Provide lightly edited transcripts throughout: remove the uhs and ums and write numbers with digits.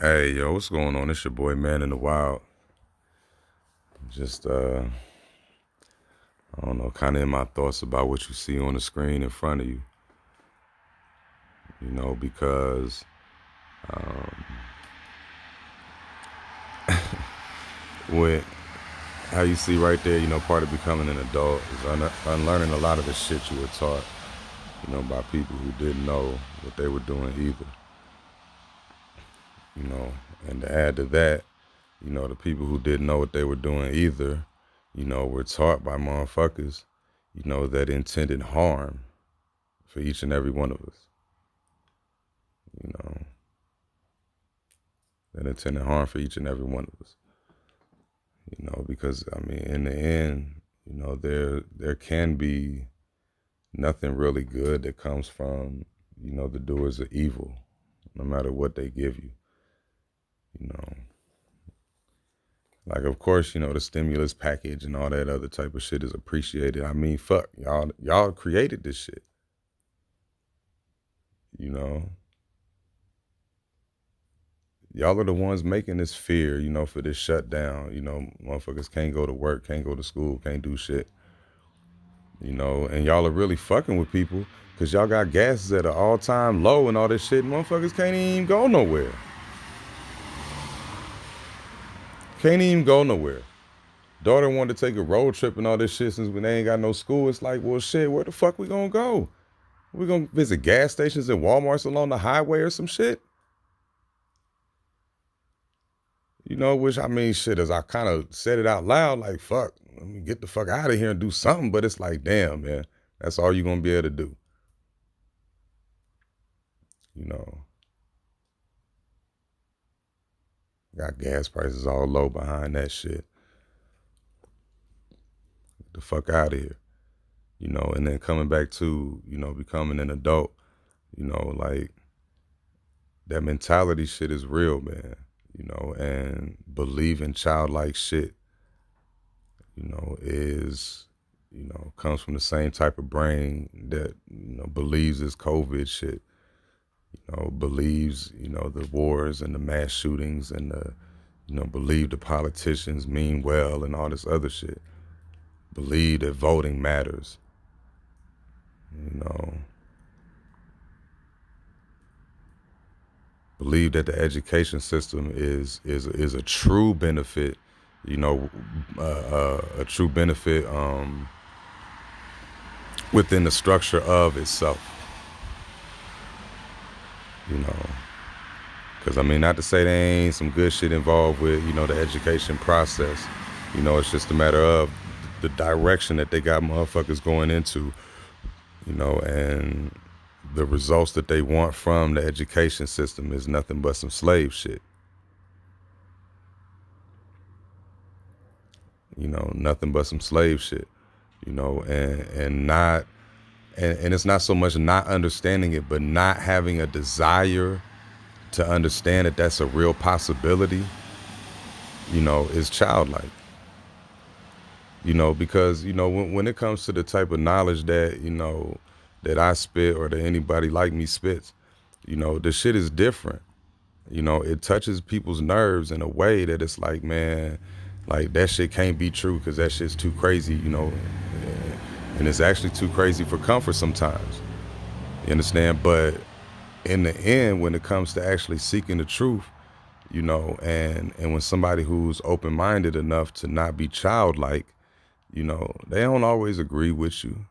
Hey, yo, what's going on? It's your boy, Man in the Wild. Just, I don't know, kind of in my thoughts about what you see on the screen in front of you, because when, how you see right there, part of becoming an adult is unlearning a lot of the shit you were taught, by people who didn't know what they were doing either, you know, and to add to that, the people who didn't know what they were doing either, were taught by motherfuckers, that intended harm for each and every one of us, you know, that intended harm for each and every one of us, because I mean, in the end, there can be nothing really good that comes from, the doers of evil, no matter what they give you, you know. Like, of course, the stimulus package and all that other type of shit is appreciated. I mean, fuck, y'all created this shit, you know. Y'all are the ones making this fear, for this shutdown. Motherfuckers can't go to work, can't go to school, can't do shit. And y'all are really fucking with people because y'all got gases at an all-time low and all this shit. Motherfuckers can't even go nowhere. Can't even go nowhere. Daughter wanted to take a road trip and all this shit since when they ain't got no school. It's like, well, shit, where the fuck we gonna go? We gonna visit gas stations and Walmarts along the highway or some shit? Which I mean, shit, as I kind of said it out loud, like, fuck, let me get the fuck out of here and do something. But it's like, damn, man, that's all you're gonna be able to do. You know, got gas prices all low behind that shit. Get the fuck out of here. And then coming back to, becoming an adult, like that mentality shit is real, man. And believing childlike shit, is, comes from the same type of brain that, believes this COVID shit, believes, the wars and the mass shootings and the, believe the politicians mean well and all this other shit. Believe that voting matters, believe that the education system is a true benefit, a true benefit within the structure of itself, because I mean, not to say there ain't some good shit involved with, the education process, it's just a matter of the direction that they got motherfuckers going into, and the results that they want from the education system is nothing but some slave shit. Nothing but some slave shit, and not, and it's not so much not understanding it, but not having a desire to understand that that's a real possibility, is childlike. Because, when it comes to the type of knowledge that, that I spit or that anybody like me spits, the shit is different. It touches people's nerves in a way that it's like, man, like that shit can't be true because that shit's too crazy, and it's actually too crazy for comfort sometimes. You understand? But in the end, when it comes to actually seeking the truth, and when somebody who's open-minded enough to not be childlike, they don't always agree with you.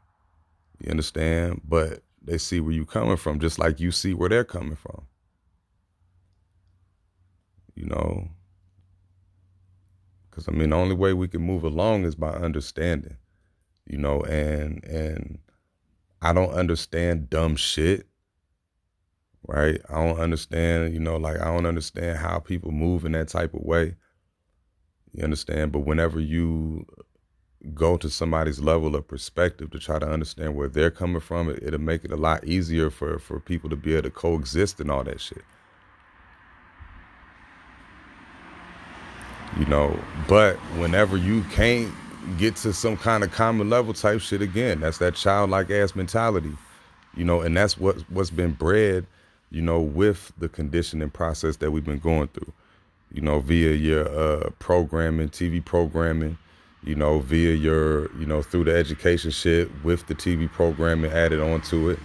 You understand? But they see where you coming from, just like you see where they're coming from. Because I mean, the only way we can move along is by understanding. And I don't understand dumb shit, right? I don't understand, like I don't understand how people move in that type of way. You understand? But whenever you go to somebody's level of perspective to try to understand where they're coming from, it'll make it a lot easier for people to be able to coexist and all that shit. But whenever you can't get to some kind of common level type shit, again, that's that childlike ass mentality, and that's what's been bred with the conditioning process that we've been going through, via your programming, TV programming, via your, through the education shit with the TV programming added onto it,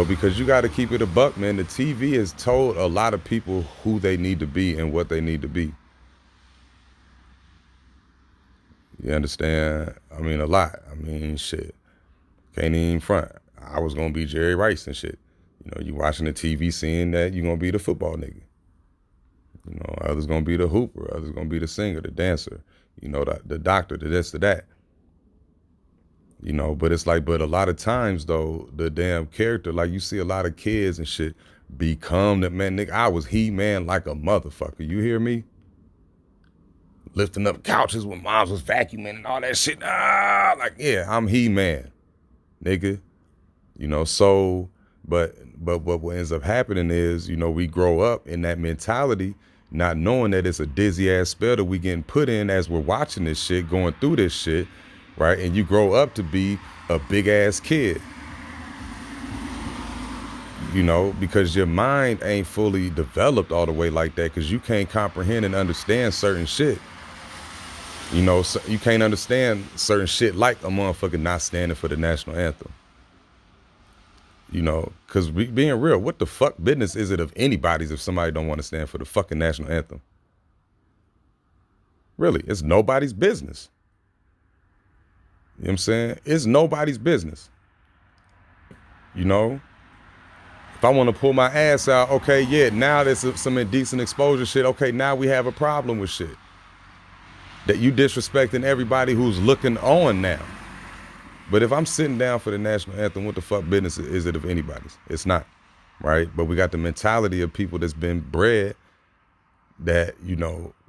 because you got to keep it a buck, man. The TV has told a lot of people who they need to be and what they need to be. You understand? I mean, a lot. I mean, shit. Can't even front. I was going to be Jerry Rice and shit. You watching the TV seeing that you're going to be the football nigga. Others going to be the hooper. Others going to be the singer, the dancer, the doctor, the this, the that. But it's like, but a lot of times though, the damn character, like you see a lot of kids and shit become that, man, nigga, I was He-Man like a motherfucker. You hear me? Lifting up couches when moms was vacuuming and all that shit. Like, yeah, I'm He-Man, nigga. So, but what ends up happening is, we grow up in that mentality, not knowing that it's a dizzy ass spell that we getting put in as we're watching this shit, going through this shit, right? And you grow up to be a big ass kid, because your mind ain't fully developed all the way like that, because you can't comprehend and understand certain shit. So you can't understand certain shit like a motherfucker not standing for the national anthem. Because being real, what the fuck business is it of anybody's if somebody don't want to stand for the fucking national anthem? Really, it's nobody's business. You know what I'm saying? It's nobody's business. If I want to pull my ass out, okay, yeah, now there's some indecent exposure shit. Okay, now we have a problem with shit. That you disrespecting everybody who's looking on now. But if I'm sitting down for the national anthem, what the fuck business is it of anybody's? It's not, right? But we got the mentality of people that's been bred that,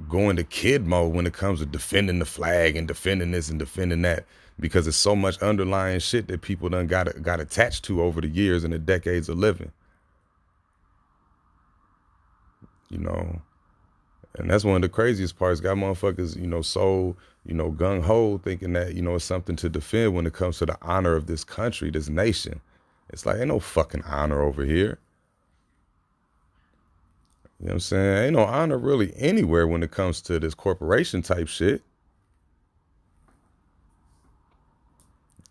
go into kid mode when it comes to defending the flag and defending this and defending that, because it's so much underlying shit that people done got attached to over the years and the decades of living. And that's one of the craziest parts. Got motherfuckers, so, gung-ho thinking that, it's something to defend when it comes to the honor of this country, this nation. It's like, ain't no fucking honor over here. You know what I'm saying? Ain't no honor really anywhere when it comes to this corporation type shit.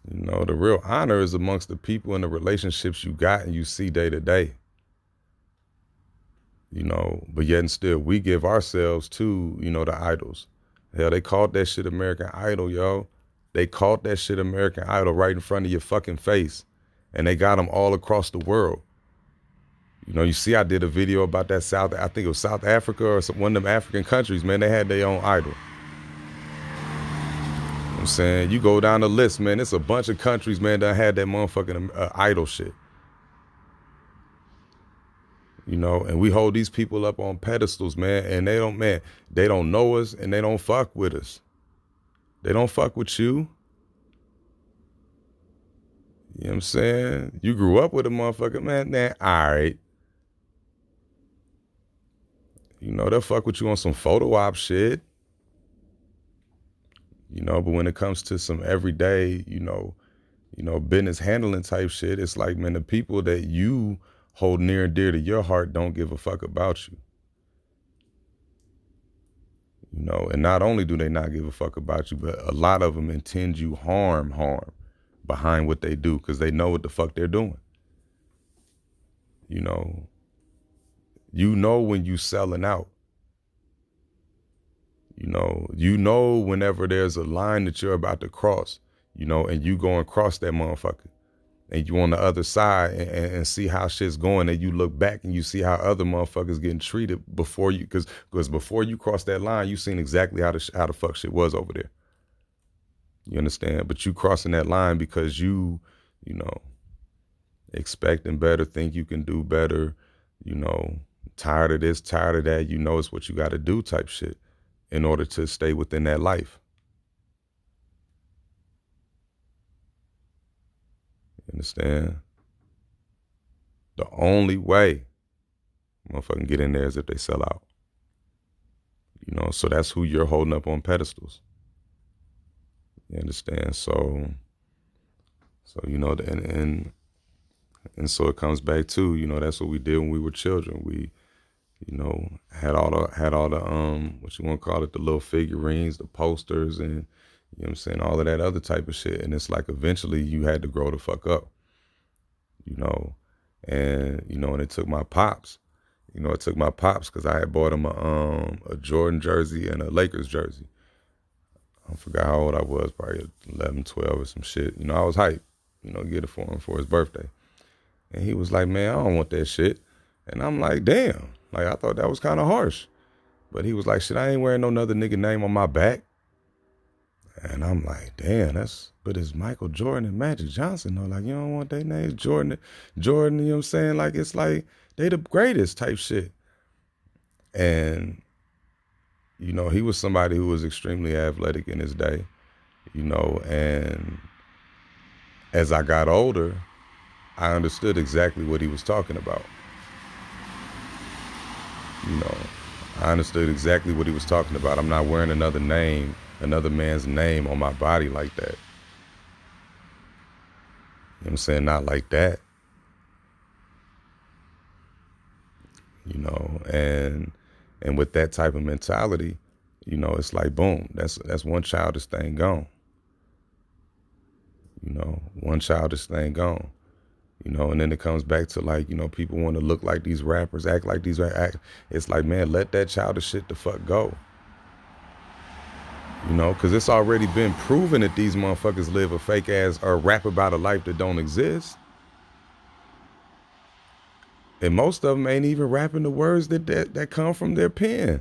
The real honor is amongst the people and the relationships you got and you see day to day. But yet and still, we give ourselves to, the idols. Hell, they called that shit American Idol, yo. They called that shit American Idol right in front of your fucking face. And they got them all across the world. You see, I did a video about that I think it was South Africa or one of them African countries, man. They had their own idol. You know what I'm saying? You go down the list, man, it's a bunch of countries, man, that had that motherfucking idol shit. And we hold these people up on pedestals, man, and they don't know us and they don't fuck with us. They don't fuck with you. You know what I'm saying? You grew up with a motherfucker, man, all right. They'll fuck with you on some photo op shit. But when it comes to some everyday, business handling type shit, it's like, man, the people that you hold near and dear to your heart don't give a fuck about you. And not only do they not give a fuck about you, but a lot of them intend you harm behind what they do, because they know what the fuck they're doing. When you selling out. Whenever there's a line that you're about to cross, and you go and cross that motherfucker, and you on the other side and see how shit's going, and you look back and you see how other motherfuckers getting treated before you, because before you cross that line, you seen exactly how the fuck shit was over there. You understand? But you crossing that line because you expecting better, think you can do better, tired of this, tired of that, it's what you got to do type shit in order to stay within that life. You understand? The only way motherfucking get in there is if they sell out. So that's who you're holding up on pedestals. You understand? So and And so it comes back to, that's what we did when we were children. We, had all the what you want to call it, the little figurines, the posters, and you know what I'm saying, all of that other type of shit. And it's like eventually you had to grow the fuck up, you know. And it took my pops. It took my pops because I had bought him a Jordan jersey and a Lakers jersey. I forgot how old I was, probably 11, 12 or some shit. I was hyped, get it for him for his birthday. And he was like, man, I don't want that shit. And I'm like, damn. Like, I thought that was kind of harsh. But he was like, shit, I ain't wearing no other nigga name on my back. And I'm like, damn, but it's Michael Jordan and Magic Johnson, though. Like, you don't want their names, Jordan, you know what I'm saying? Like, it's like, they the greatest type shit. And, he was somebody who was extremely athletic in his day, and as I got older, I understood exactly what he was talking about. I understood exactly what he was talking about. I'm not wearing another man's name on my body like that. You know what I'm saying? Not like that. And with that type of mentality, it's like, boom, that's one childish thing gone. One childish thing gone. And then it comes back to like, people want to look like these rappers, act like these rappers. It's like, man, let that childish shit the fuck go. Because it's already been proven that these motherfuckers live a fake ass or rap about a life that don't exist. And most of them ain't even rapping the words that come from their pen.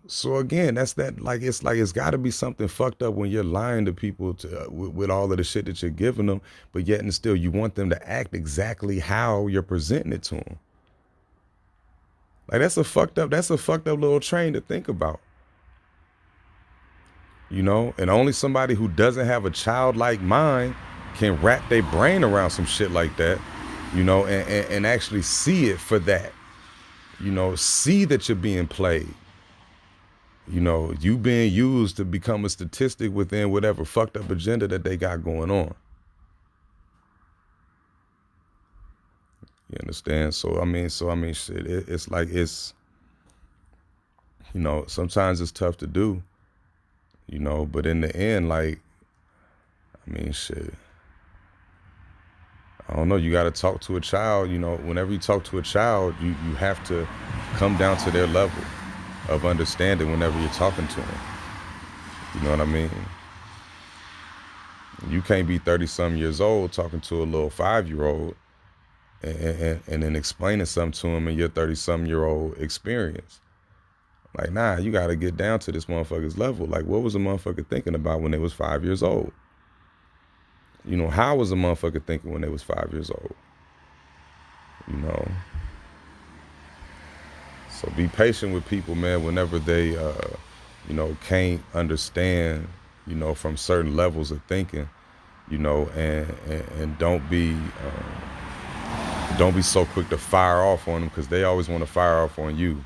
So again, that's that. Like it's got to be something fucked up when you're lying to people with all of the shit that you're giving them, but yet and still you want them to act exactly how you're presenting it to them. Like that's a fucked up little train to think about. And only somebody who doesn't have a childlike mind can wrap their brain around some shit like that, and actually see it for that. See that you're being played. You being used to become a statistic within whatever fucked up agenda that they got going on. You understand? So I mean, shit. It's like sometimes it's tough to do. But in the end, like, I mean, shit. I don't know. You got to talk to a child. Whenever you talk to a child, you have to come down to their level of understanding whenever you're talking to them. You know what I mean? You can't be 30-some years old talking to a little 5-year-old and then explaining something to him in your 30-some-year-old experience. Like, nah, you got to get down to this motherfucker's level. Like, what was a motherfucker thinking about when they was 5 years old? How was a motherfucker thinking when they was 5 years old? So be patient with people, man, whenever they, can't understand, from certain levels of thinking, and don't be so quick to fire off on them because they always want to fire off on you.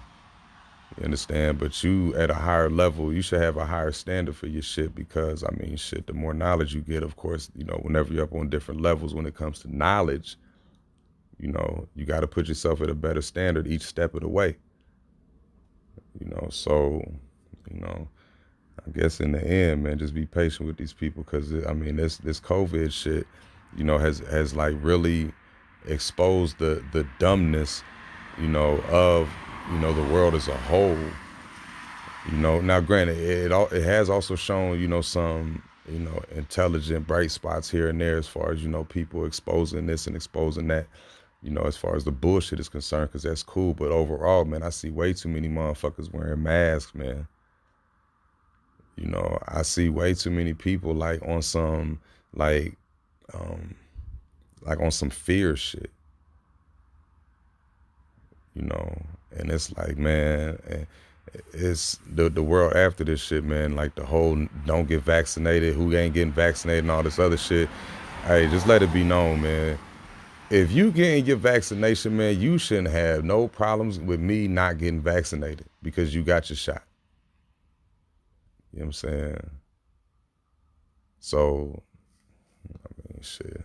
You understand? But you at a higher level, you should have a higher standard for your shit because, I mean, shit, the more knowledge you get, of course, whenever you're up on different levels when it comes to knowledge, you got to put yourself at a better standard each step of the way. So, I guess in the end, man, just be patient with these people because, I mean, this COVID shit, has like really exposed the dumbness, of, the world as a whole. Now granted, it has also shown, some, intelligent bright spots here and there as far as, people exposing this and exposing that, as far as the bullshit is concerned, because that's cool. But overall, man, I see way too many motherfuckers wearing masks, man. I see way too many people like on some like on some fear shit. And it's like, man, it's the world after this shit, man. Like the whole don't get vaccinated, who ain't getting vaccinated and all this other shit. Hey, just let it be known, man. If you getting your vaccination, man, you shouldn't have no problems with me not getting vaccinated because you got your shot. You know what I'm saying? So, I mean, shit.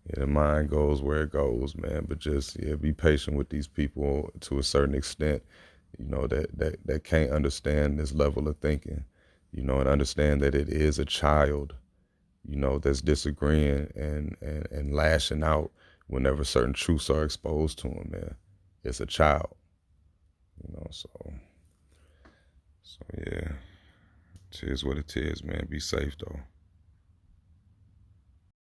Yeah, the mind goes where it goes, man. But just be patient with these people to a certain extent, that can't understand this level of thinking, and understand that it is a child, that's disagreeing and lashing out whenever certain truths are exposed to them, man. It's a child, so yeah. It is what it is, man. Be safe though.